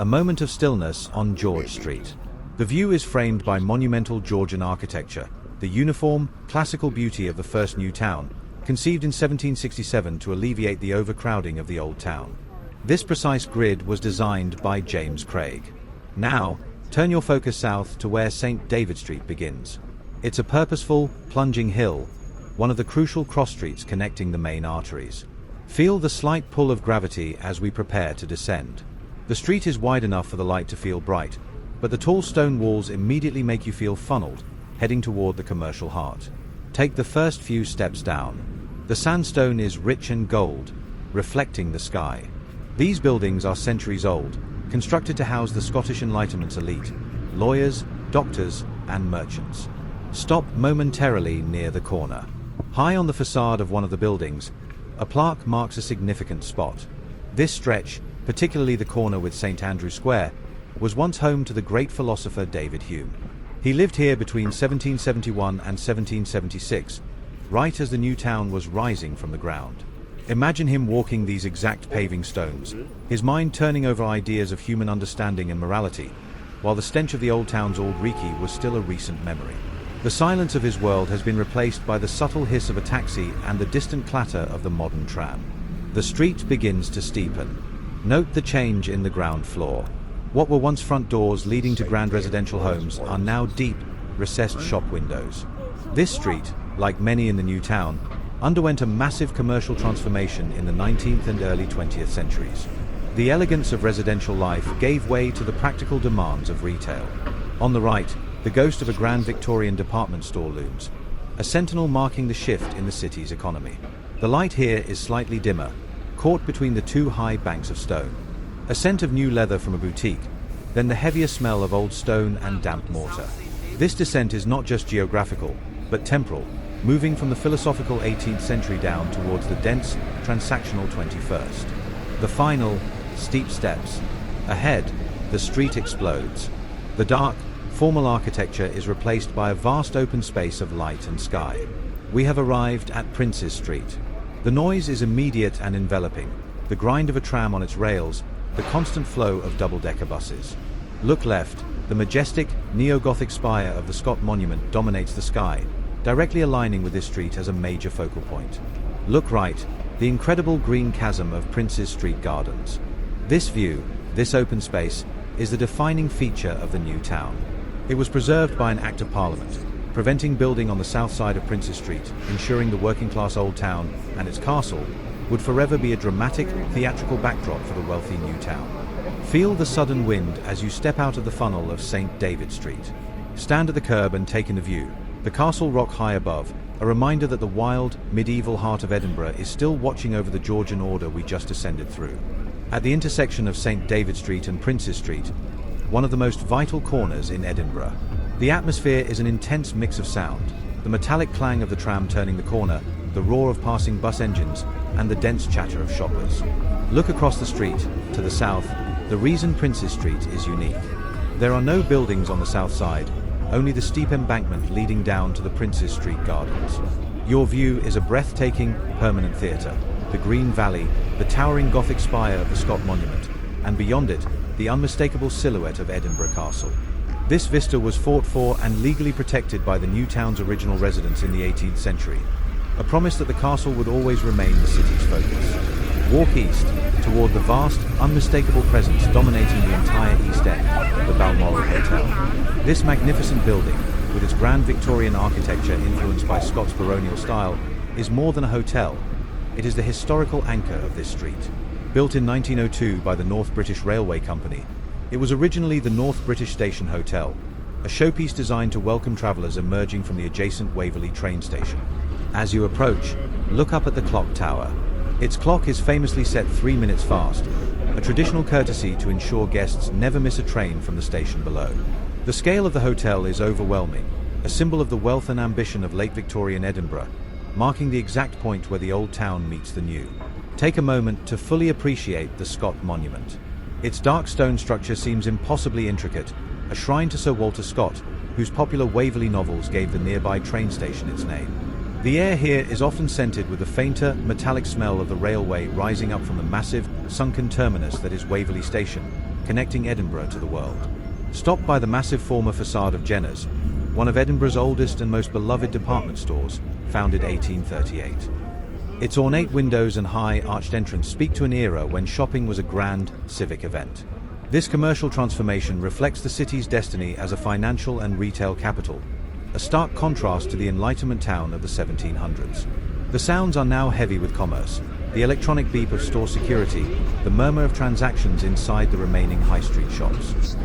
A moment of stillness on George Street. The view is framed by monumental Georgian architecture, the uniform, classical beauty of the first new town, conceived in 1767 to alleviate the overcrowding of the old town. This precise grid was designed by James Craig. Now, turn your focus south to where St. David Street begins. It's a purposeful, plunging hill, one of the crucial cross streets connecting the main arteries. Feel the slight pull of gravity as we prepare to descend. The street is wide enough for the light to feel bright, but the tall stone walls immediately make you feel funneled, heading toward the commercial heart. Take the first few steps down. The sandstone is rich and gold, reflecting the sky. These buildings are centuries old, constructed to house the Scottish Enlightenment's elite, lawyers, doctors, and merchants. Stop momentarily near the corner. High on the facade of one of the buildings, a plaque marks a significant spot. This stretch, particularly the corner with St. Andrew's Square, was once home to the great philosopher David Hume. He lived here between 1771 and 1776, right as the new town was rising from the ground. Imagine him walking these exact paving stones, his mind turning over ideas of human understanding and morality, while the stench of the old town's old reekie was still a recent memory. The silence of his world has been replaced by the subtle hiss of a taxi and the distant clatter of the modern tram. The street begins to steepen. Note the change in the ground floor. What were once front doors leading to grand residential homes are now deep, recessed shop windows. This street, like many in the new town, underwent a massive commercial transformation in the 19th and early 20th centuries. The elegance of residential life gave way to the practical demands of retail. On the right, the ghost of a grand Victorian department store looms, a sentinel marking the shift in the city's economy. The light here is slightly dimmer, caught between the two high banks of stone. A scent of new leather from a boutique, then the heavier smell of old stone and damp mortar. This descent is not just geographical, but temporal, moving from the philosophical 18th century down towards the dense, transactional 21st. The final, steep steps. Ahead, the street explodes. The dark, formal architecture is replaced by a vast open space of light and sky. We have arrived at Princes Street. The noise is immediate and enveloping, the grind of a tram on its rails, the constant flow of double-decker buses. Look left, the majestic, neo-Gothic spire of the Scott Monument dominates the sky, directly aligning with this street as a major focal point. Look right, the incredible green chasm of Princes Street Gardens. This view, this open space, is the defining feature of the new town. It was preserved by an Act of Parliament, preventing building on the south side of Princes Street, ensuring the working-class old town and its castle would forever be a dramatic, theatrical backdrop for the wealthy new town. Feel the sudden wind as you step out of the funnel of St. David Street. Stand at the curb and take in the view. The castle rock high above, a reminder that the wild, medieval heart of Edinburgh is still watching over the Georgian order we just ascended through. At the intersection of St. David Street and Princes Street, one of the most vital corners in Edinburgh. The atmosphere is an intense mix of sound, the metallic clang of the tram turning the corner, the roar of passing bus engines, and the dense chatter of shoppers. Look across the street, to the south, the reason Princes Street is unique. There are no buildings on the south side, only the steep embankment leading down to the Princes Street Gardens. Your view is a breathtaking, permanent theatre, the Green Valley, the towering Gothic spire of the Scott Monument, and beyond it, the unmistakable silhouette of Edinburgh Castle. This vista was fought for and legally protected by the new town's original residents in the 18th century, a promise that the castle would always remain the city's focus. Walk east, toward the vast, unmistakable presence dominating the entire East End, the Balmoral Hotel. This magnificent building, with its grand Victorian architecture influenced by Scots baronial style, is more than a hotel. It is the historical anchor of this street. Built in 1902 by the North British Railway Company, it was originally the North British Station Hotel, a showpiece designed to welcome travellers emerging from the adjacent Waverley train station. As you approach, look up at the clock tower. Its clock is famously set 3 minutes fast, a traditional courtesy to ensure guests never miss a train from the station below. The scale of the hotel is overwhelming, a symbol of the wealth and ambition of late Victorian Edinburgh, marking the exact point where the old town meets the new. Take a moment to fully appreciate the Scott Monument. Its dark stone structure seems impossibly intricate, a shrine to Sir Walter Scott, whose popular Waverley novels gave the nearby train station its name. The air here is often scented with the fainter, metallic smell of the railway rising up from the massive, sunken terminus that is Waverley Station, connecting Edinburgh to the world. Stopped by the massive former facade of Jenner's, one of Edinburgh's oldest and most beloved department stores, founded 1838. Its ornate windows and high, arched entrance speak to an era when shopping was a grand, civic event. This commercial transformation reflects the city's destiny as a financial and retail capital, a stark contrast to the Enlightenment town of the 1700s. The sounds are now heavy with commerce, the electronic beep of store security, the murmur of transactions inside the remaining high street shops.